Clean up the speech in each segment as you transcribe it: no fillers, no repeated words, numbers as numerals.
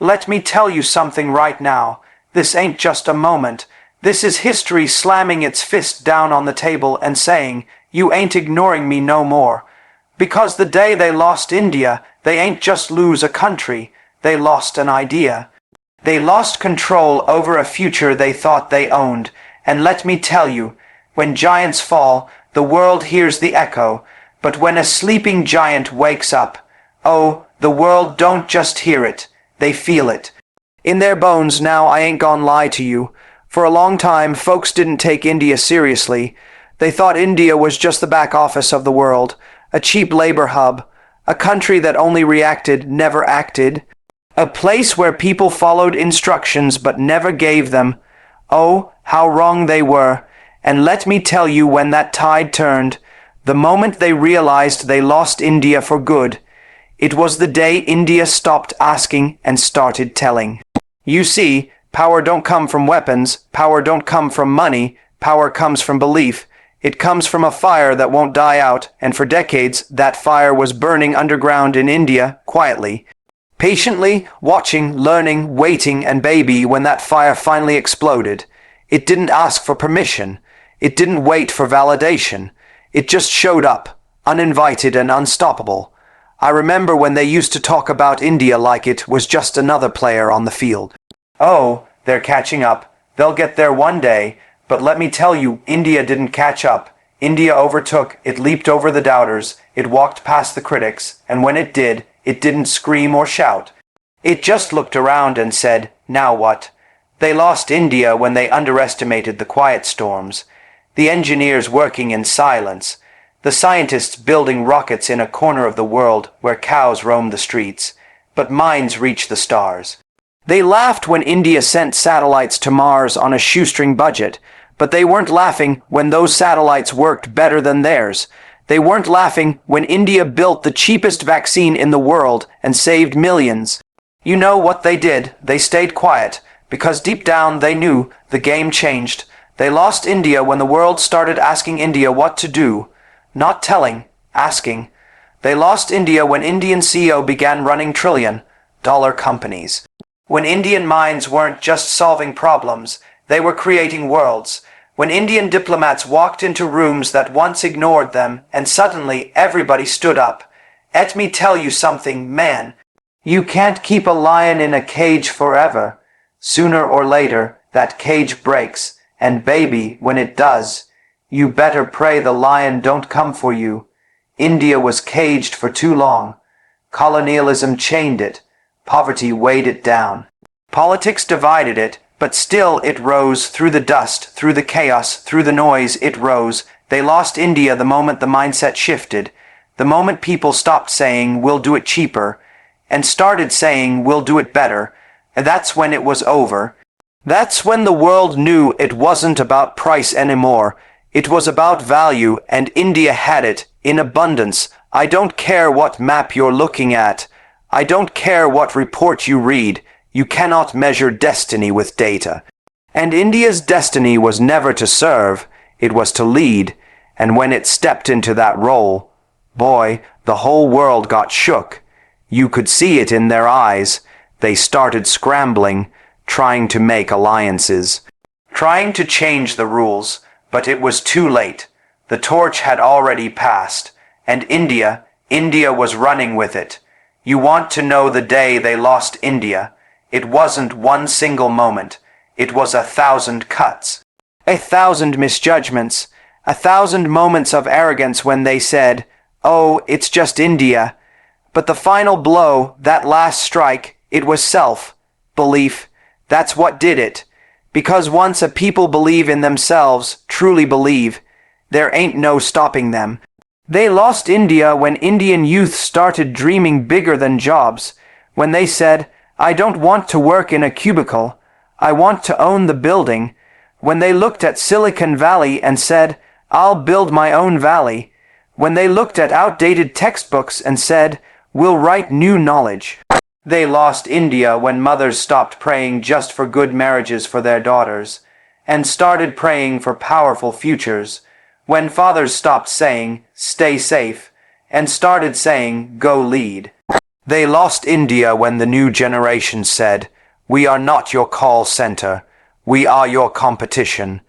Let me tell you something right now. This ain't just a moment. This is history slamming its fist down on the table and saying, you ain't ignoring me no more. Because the day they lost India, they ain't just lose a country, they lost an idea. They lost control over a future they thought they owned. And let me tell you, when giants fall, the world hears the echo. But when a sleeping giant wakes up, oh, the world don't just hear it, they feel it. In their bones now, I ain't gon' lie to you. For a long time, folks didn't take India seriously. They thought India was just the back office of the world, a cheap labor hub, a country that only reacted, never acted, a place where people followed instructions but never gave them. Oh, how wrong they were. And let me tell you, when that tide turned, the moment they realized they lost India for good, it was the day India stopped asking and started telling. You see, power don't come from weapons, power don't come from money, power comes from belief. It comes from a fire that won't die out, and for decades that fire was burning underground in India, quietly. Patiently, watching, learning, waiting, and baby when that fire finally exploded. It didn't ask for permission. It didn't wait for validation. It just showed up, uninvited and unstoppable. I remember when they used to talk about India like it was just another player on the field. Oh, they're catching up. They'll get there one day. But let me tell you, India didn't catch up. India overtook, it leaped over the doubters, it walked past the critics, and when it did, it didn't scream or shout. It just looked around and said, now what? They lost India when they underestimated the quiet storms, the engineers working in silence, the scientists building rockets in a corner of the world where cows roam the streets, but minds reach the stars. They laughed when India sent satellites to Mars on a shoestring budget, but they weren't laughing when those satellites worked better than theirs. They weren't laughing when India built the cheapest vaccine in the world and saved millions. You know what they did? They stayed quiet, because deep down they knew the game changed. They lost India when the world started asking India what to do. Not telling, asking. They lost India when Indian CEO began running trillion-dollar companies. When Indian minds weren't just solving problems, they were creating worlds. When Indian diplomats walked into rooms that once ignored them, and suddenly everybody stood up. Let me tell you something, man. You can't keep a lion in a cage forever. Sooner or later, that cage breaks, and baby, when it does, you better pray the lion don't come for you. India was caged for too long. Colonialism chained it. Poverty weighed it down. Politics divided it, but still it rose through the dust, through the chaos, through the noise, it rose. They lost India the moment the mindset shifted, the moment people stopped saying, we'll do it cheaper, and started saying, we'll do it better. And that's when it was over. That's when the world knew it wasn't about price anymore. It was about value, and India had it, in abundance. I don't care what map you're looking at. I don't care what report you read. You cannot measure destiny with data. And India's destiny was never to serve, it was to lead. And when it stepped into that role, boy, the whole world got shook. You could see it in their eyes. They started scrambling, trying to make alliances, trying to change the rules, but it was too late. The torch had already passed, and India was running with it. You want to know the day they lost India? It wasn't one single moment. It was 1,000 cuts. 1,000 misjudgments. 1,000 moments of arrogance when they said, oh, it's just India. But the final blow, that last strike, it was self-belief. That's what did it. Because once a people believe in themselves, truly believe, there ain't no stopping them. They lost India when Indian youth started dreaming bigger than jobs, when they said, I don't want to work in a cubicle, I want to own the building, when they looked at Silicon Valley and said, I'll build my own valley, when they looked at outdated textbooks and said, we'll write new knowledge. They lost India when mothers stopped praying just for good marriages for their daughters, and started praying for powerful futures, when fathers stopped saying, stay safe, and started saying, go lead. They lost India when the new generation said, "We are not your call center. We are your competition."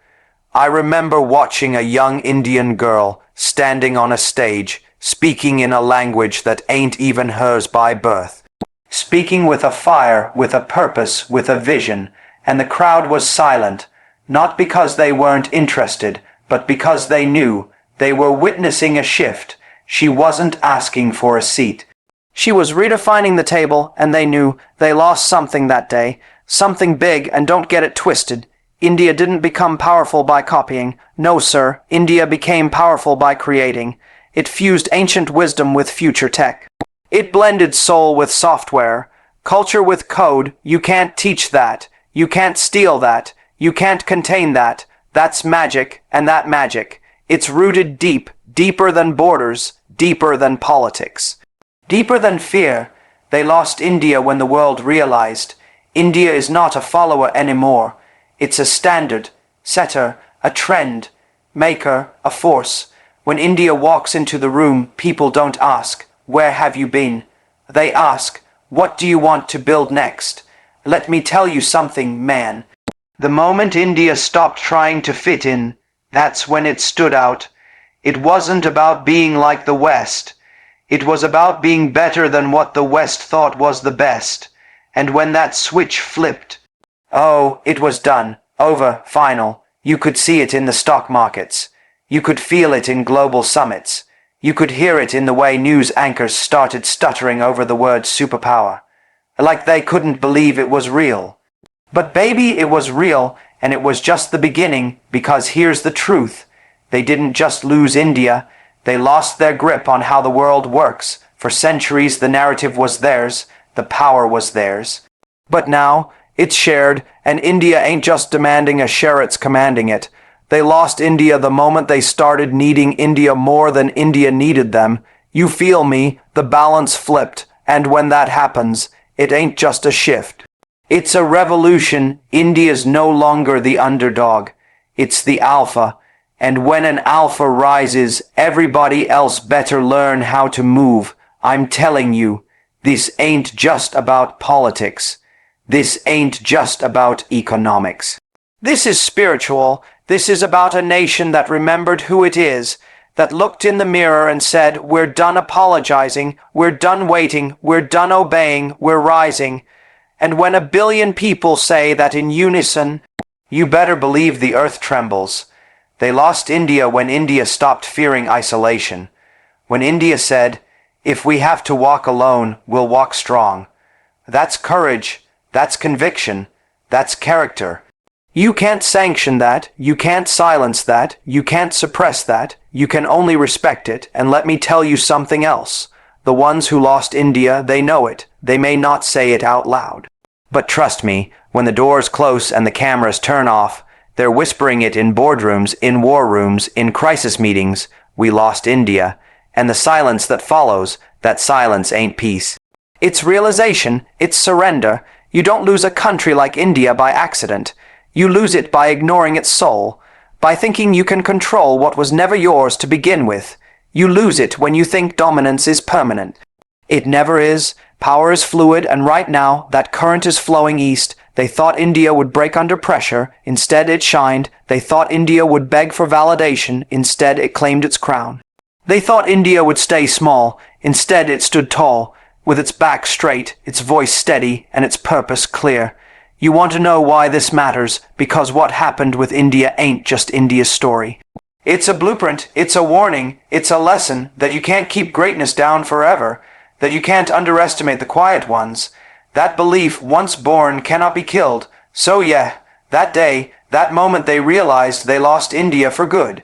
I remember watching a young Indian girl standing on a stage, speaking in a language that ain't even hers by birth. Speaking with a fire, with a purpose, with a vision, and the crowd was silent, not because they weren't interested, but because they knew they were witnessing a shift. She wasn't asking for a seat. She was redefining the table, and they knew they lost something that day, something big, and don't get it twisted. India didn't become powerful by copying. No, sir, India became powerful by creating. It fused ancient wisdom with future tech. It blended soul with software, culture with code. You can't teach that. You can't steal that. You can't contain that. That's magic, and that magic, it's rooted deep, deeper than borders, deeper than politics. Deeper than fear. They lost India when the world realized India is not a follower anymore. It's a standard, setter, a trend, maker, a force. When India walks into the room, people don't ask, "Where have you been?" They ask, "What do you want to build next?" Let me tell you something, man. The moment India stopped trying to fit in, that's when it stood out. It wasn't about being like the West. It was about being better than what the West thought was the best. And when that switch flipped, oh, it was done, over, final. You could see it in the stock markets. You could feel it in global summits. You could hear it in the way news anchors started stuttering over the word superpower. Like they couldn't believe it was real. But baby, it was real, and it was just the beginning, because here's the truth. They didn't just lose India. They lost their grip on how the world works. For centuries the narrative was theirs, the power was theirs. But now, it's shared, and India ain't just demanding a share, it's commanding it. They lost India the moment they started needing India more than India needed them. You feel me? The balance flipped, and when that happens, it ain't just a shift. It's a revolution. India's no longer the underdog. It's the alpha. And when an alpha rises, everybody else better learn how to move. I'm telling you, this ain't just about politics. This ain't just about economics. This is spiritual. This is about a nation that remembered who it is, that looked in the mirror and said, "We're done apologizing, we're done waiting, we're done obeying, we're rising." And when 1 billion people say that in unison, you better believe the earth trembles. They lost India when India stopped fearing isolation. When India said, "If we have to walk alone, we'll walk strong." That's courage. That's conviction. That's character. You can't sanction that. You can't silence that. You can't suppress that. You can only respect it. And let me tell you something else. The ones who lost India, they know it. They may not say it out loud. But trust me, when the doors close and the cameras turn off, they're whispering it in boardrooms, in war rooms, in crisis meetings. We lost India. And the silence that follows, that silence ain't peace. It's realization. It's surrender. You don't lose a country like India by accident. You lose it by ignoring its soul, by thinking you can control what was never yours to begin with. You lose it when you think dominance is permanent. It never is. Power is fluid, and right now, that current is flowing east. They thought India would break under pressure. Instead, it shined. They thought India would beg for validation. Instead, it claimed its crown. They thought India would stay small. Instead, it stood tall, with its back straight, its voice steady, and its purpose clear. You want to know why this matters? Because what happened with India ain't just India's story. It's a blueprint, it's a warning, it's a lesson that you can't keep greatness down forever, that you can't underestimate the quiet ones. That belief, once born, cannot be killed. So yeah, that day, that moment they realized they lost India for good.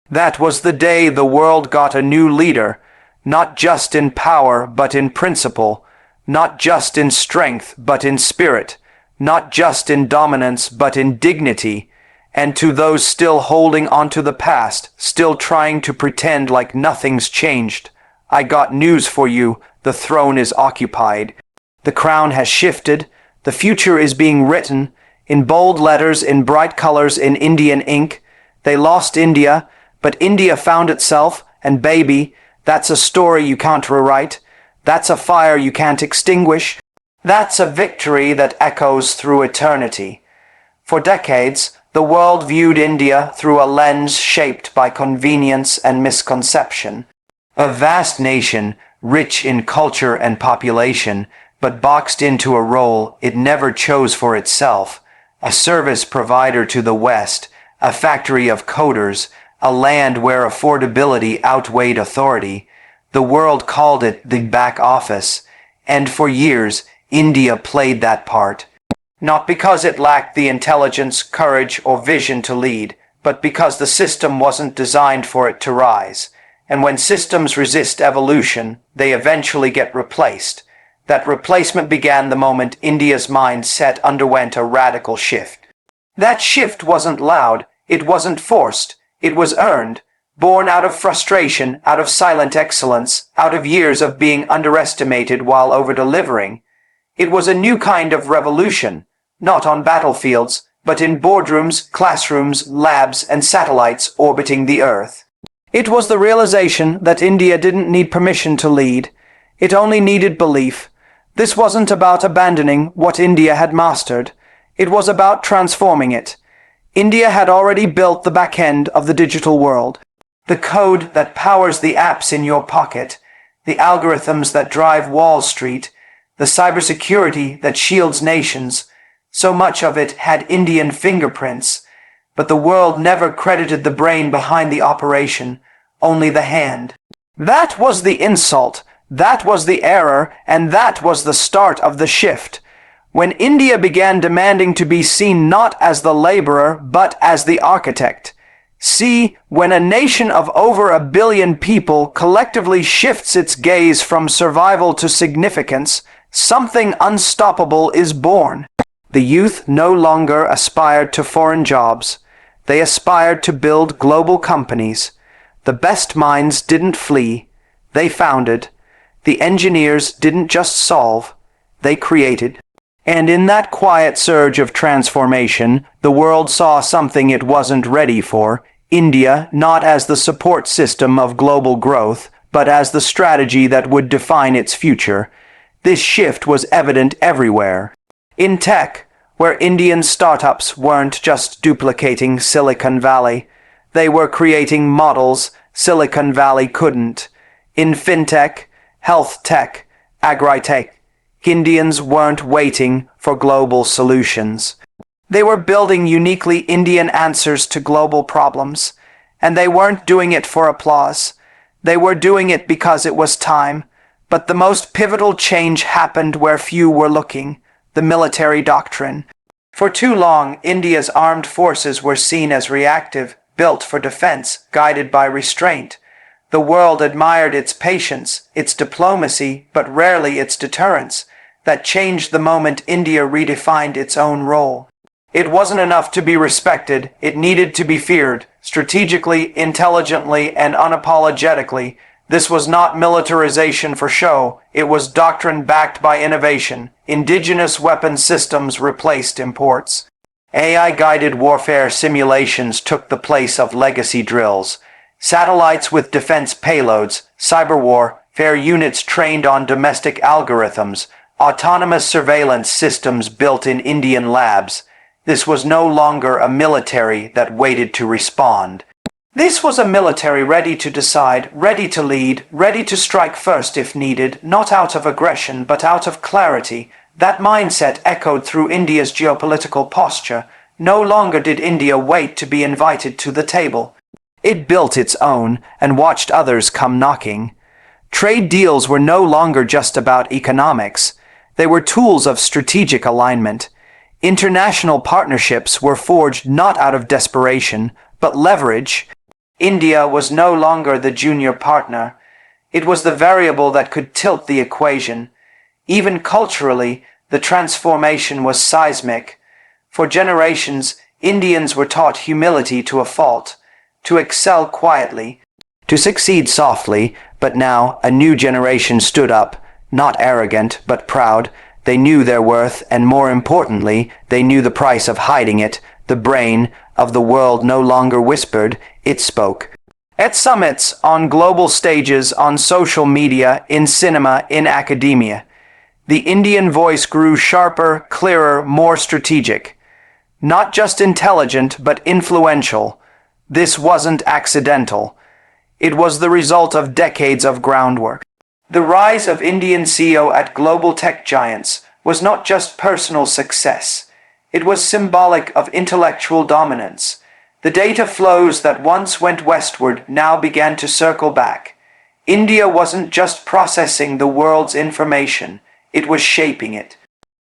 That was the day the world got a new leader, not just in power, but in principle, not just in strength, but in spirit, not just in dominance, but in dignity. And to those still holding onto the past, still trying to pretend like nothing's changed, I got news for you. The throne is occupied. The crown has shifted. The future is being written in bold letters, in bright colors, in Indian ink. They lost India, but India found itself, and baby, that's a story you can't rewrite. That's a fire you can't extinguish. That's a victory that echoes through eternity. For decades, the world viewed India through a lens shaped by convenience and misconception. A vast nation, rich in culture and population, but boxed into a role it never chose for itself, a service provider to the West, a factory of coders, a land where affordability outweighed authority. The world called it the back office, and for years India played that part. Not because it lacked the intelligence, courage, or vision to lead, but because the system wasn't designed for it to rise. And when systems resist evolution, they eventually get replaced. That replacement began the moment India's mindset underwent a radical shift. That shift wasn't loud, it wasn't forced, it was earned, born out of frustration, out of silent excellence, out of years of being underestimated while over-delivering. It was a new kind of revolution, not on battlefields, but in boardrooms, classrooms, labs, and satellites orbiting the Earth. It was the realization that India didn't need permission to lead. It only needed belief. This wasn't about abandoning what India had mastered. It was about transforming it. India had already built the back end of the digital world. The code that powers the apps in your pocket, the algorithms that drive Wall Street, the cybersecurity that shields nations. So much of it had Indian fingerprints, but the world never credited the brain behind the operation, only the hand. That was the insult, that was the error, and that was the start of the shift. When India began demanding to be seen not as the laborer, but as the architect. See, when a nation of over 1 billion people collectively shifts its gaze from survival to significance, something unstoppable is born. The youth no longer aspired to foreign jobs. They aspired to build global companies. The best minds didn't flee. They founded. The engineers didn't just solve. They created. And in that quiet surge of transformation, the world saw something it wasn't ready for. India not as the support system of global growth, but as the strategy that would define its future. This shift was evident everywhere. In tech, where Indian startups weren't just duplicating Silicon Valley, they were creating models Silicon Valley couldn't. In fintech, health tech, agri-tech, Indians weren't waiting for global solutions. They were building uniquely Indian answers to global problems, and they weren't doing it for applause. They were doing it because it was time. But the most pivotal change happened where few were looking, the military doctrine. For too long, India's armed forces were seen as reactive, built for defense, guided by restraint. The world admired its patience, its diplomacy, but rarely its deterrence. That changed the moment India redefined its own role. It wasn't enough to be respected, it needed to be feared, strategically, intelligently, and unapologetically. This was not militarization for show, it was doctrine backed by innovation. Indigenous weapon systems replaced imports. AI-guided warfare simulations took the place of legacy drills. Satellites with defense payloads, cyber warfare units trained on domestic algorithms, autonomous surveillance systems built in Indian labs. This was no longer a military that waited to respond. This was a military ready to decide, ready to lead, ready to strike first if needed, not out of aggression but out of clarity. That mindset echoed through India's geopolitical posture. No longer did India wait to be invited to the table. It built its own and watched others come knocking. Trade deals were no longer just about economics. They were tools of strategic alignment. International partnerships were forged not out of desperation, but leverage. India was no longer the junior partner. It was the variable that could tilt the equation. Even culturally, the transformation was seismic. For generations, Indians were taught humility to a fault, to excel quietly, to succeed softly, but now a new generation stood up, not arrogant, but proud. They knew their worth, and more importantly, they knew the price of hiding it. The brain of the world no longer whispered, it spoke. At summits, on global stages, on social media, in cinema, in academia, the Indian voice grew sharper, clearer, more strategic. Not just intelligent, but influential. This wasn't accidental. It was the result of decades of groundwork. The rise of Indian CEO at global tech giants was not just personal success. It was symbolic of intellectual dominance. The data flows that once went westward now began to circle back. India wasn't just processing the world's information, it was shaping it.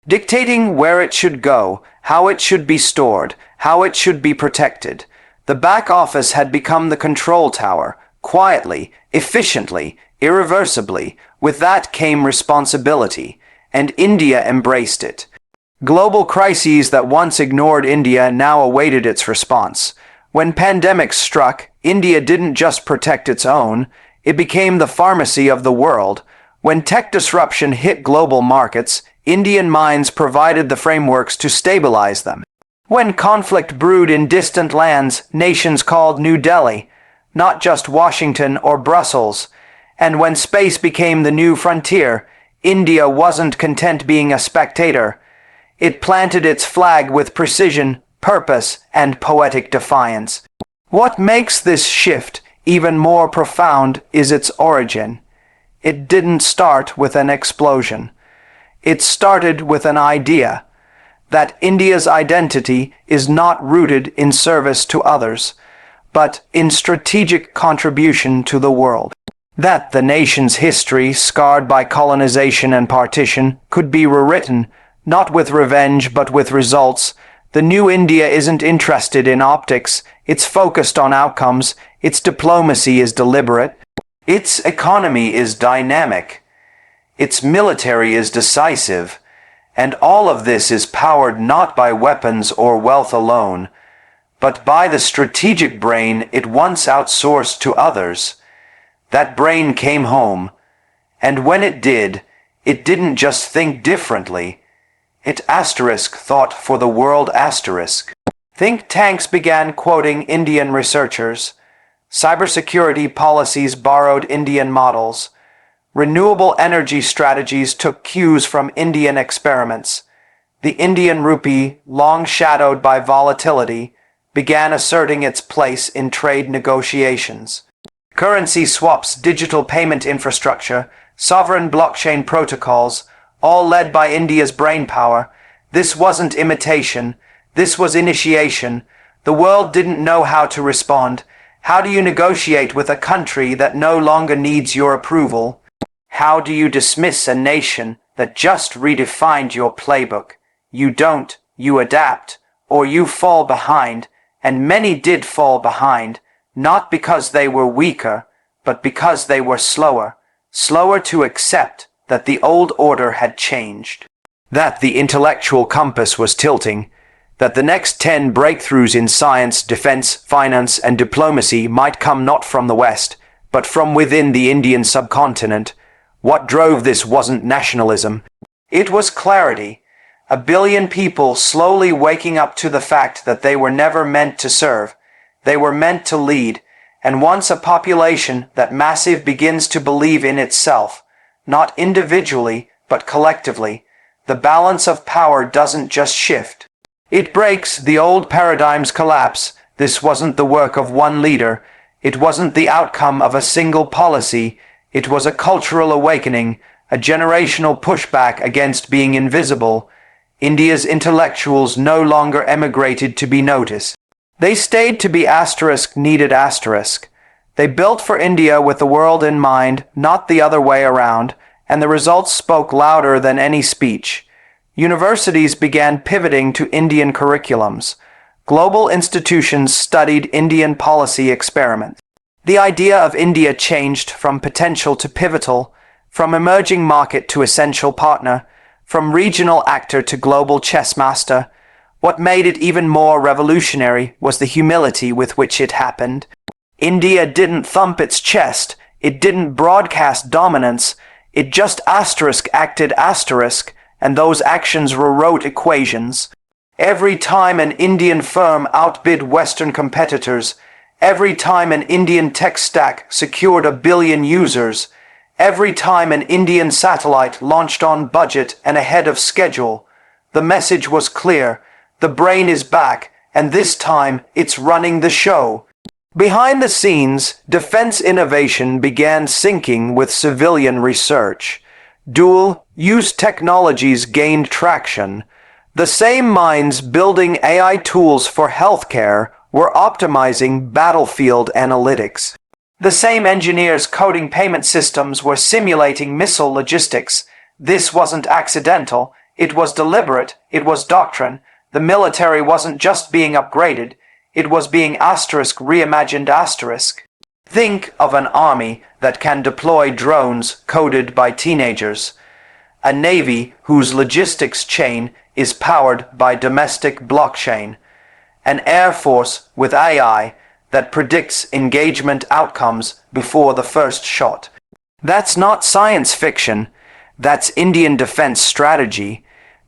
Dictating where it should go, how it should be stored, how it should be protected. The back office had become the control tower, quietly, efficiently, irreversibly. With that came responsibility, and India embraced it. Global crises that once ignored India now awaited its response. When pandemics struck, India didn't just protect its own, it became the pharmacy of the world. When tech disruption hit global markets, Indian minds provided the frameworks to stabilize them. When conflict brewed in distant lands, nations called New Delhi, not just Washington or Brussels. And when space became the new frontier, India wasn't content being a spectator. It planted its flag with precision, purpose, and poetic defiance. What makes this shift even more profound is its origin. It didn't start with an explosion. It started with an idea that India's identity is not rooted in service to others, but in strategic contribution to the world. That the nation's history, scarred by colonization and partition, could be rewritten, not with revenge but with results. The new India isn't interested in optics, it's focused on outcomes, its diplomacy is deliberate, its economy is dynamic, its military is decisive, and all of this is powered not by weapons or wealth alone, but by the strategic brain it once outsourced to others. That brain came home, and when it did, it didn't just think differently, it thought for the world. Think tanks began quoting Indian researchers. Cybersecurity policies borrowed Indian models. Renewable energy strategies took cues from Indian experiments. The Indian rupee, long shadowed by volatility, began asserting its place in trade negotiations. Currency swaps, digital payment infrastructure, sovereign blockchain protocols, all led by India's brainpower. This wasn't imitation, this was initiation. The world didn't know how to respond. How do you negotiate with a country that no longer needs your approval? How do you dismiss a nation that just redefined your playbook? You don't, you adapt, or you fall behind, and many did fall behind, not because they were weaker, but because they were slower to accept that the old order had changed, that the intellectual compass was tilting, that the next 10 breakthroughs in science, defense, finance, and diplomacy might come not from the West, but from within the Indian subcontinent. What drove this wasn't nationalism. It was clarity. 1 billion people slowly waking up to the fact that they were never meant to serve. They were meant to lead. And once a population that massive begins to believe in itself, not individually, but collectively, the balance of power doesn't just shift. It breaks. The old paradigms collapse. This wasn't the work of one leader. It wasn't the outcome of a single policy. It was a cultural awakening, a generational pushback against being invisible. India's intellectuals no longer emigrated to be noticed. They stayed to be needed. They built for India with the world in mind, not the other way around, and the results spoke louder than any speech. Universities began pivoting to Indian curriculums. Global institutions studied Indian policy experiments. The idea of India changed from potential to pivotal, from emerging market to essential partner, from regional actor to global chess master. What made it even more revolutionary was the humility with which it happened. India didn't thump its chest, it didn't broadcast dominance, it just acted and those actions rewrote equations. Every time an Indian firm outbid Western competitors, Every time an Indian tech stack secured 1 billion users, every time an Indian satellite launched on budget and ahead of schedule, the message was clear: the brain is back, and this time it's running the show. Behind the scenes, defense innovation began syncing with civilian research. Dual-use technologies gained traction. The same minds building AI tools for healthcare were optimizing battlefield analytics. The same engineers coding payment systems were simulating missile logistics. This wasn't accidental, it was deliberate, it was doctrine. The military wasn't just being upgraded, it was being reimagined. Think of an army that can deploy drones coded by teenagers. A navy whose logistics chain is powered by domestic blockchain. An air force with AI that predicts engagement outcomes before the first shot. That's not science fiction, that's Indian defense strategy,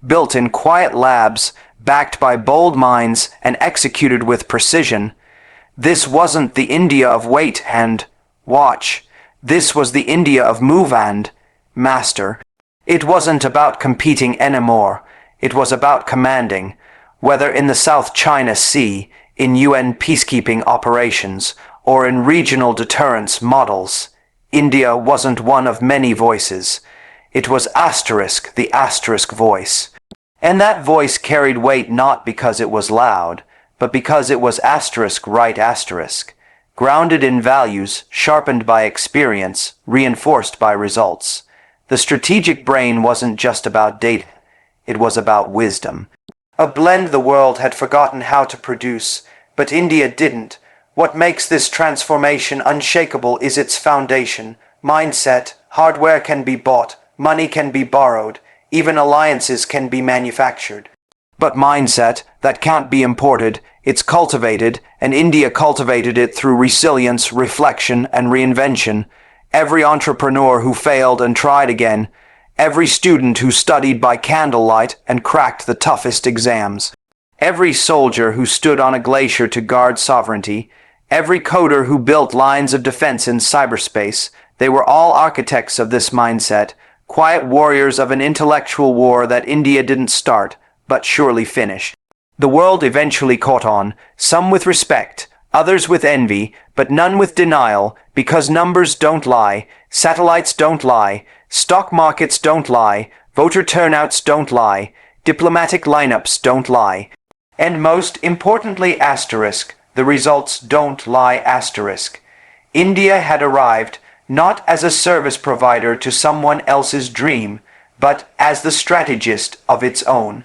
built in quiet labs, backed by bold minds and executed with precision. This wasn't the India of wait and watch. This was the India of move and master. It wasn't about competing anymore. It was about commanding. Whether in the South China Sea, in UN peacekeeping operations, or in regional deterrence models, India wasn't one of many voices. It was the asterisk voice. And that voice carried weight not because it was loud, but because it was asterisk, grounded in values, sharpened by experience, reinforced by results. The strategic brain wasn't just about data, it was about wisdom. A blend the world had forgotten how to produce, but India didn't. What makes this transformation unshakable is its foundation. Mindset, hardware can be bought, money can be borrowed, even alliances can be manufactured. But mindset, that can't be imported, it's cultivated, and India cultivated it through resilience, reflection, and reinvention. Every entrepreneur who failed and tried again, every student who studied by candlelight and cracked the toughest exams, every soldier who stood on a glacier to guard sovereignty, every coder who built lines of defense in cyberspace, they were all architects of this mindset, quiet warriors of an intellectual war that India didn't start, but surely finish. The world eventually caught on, some with respect, others with envy, but none with denial, because numbers don't lie, satellites don't lie, stock markets don't lie, voter turnouts don't lie, diplomatic lineups don't lie. And most importantly, the results don't lie. India had arrived, not as a service provider to someone else's dream, but as the strategist of its own.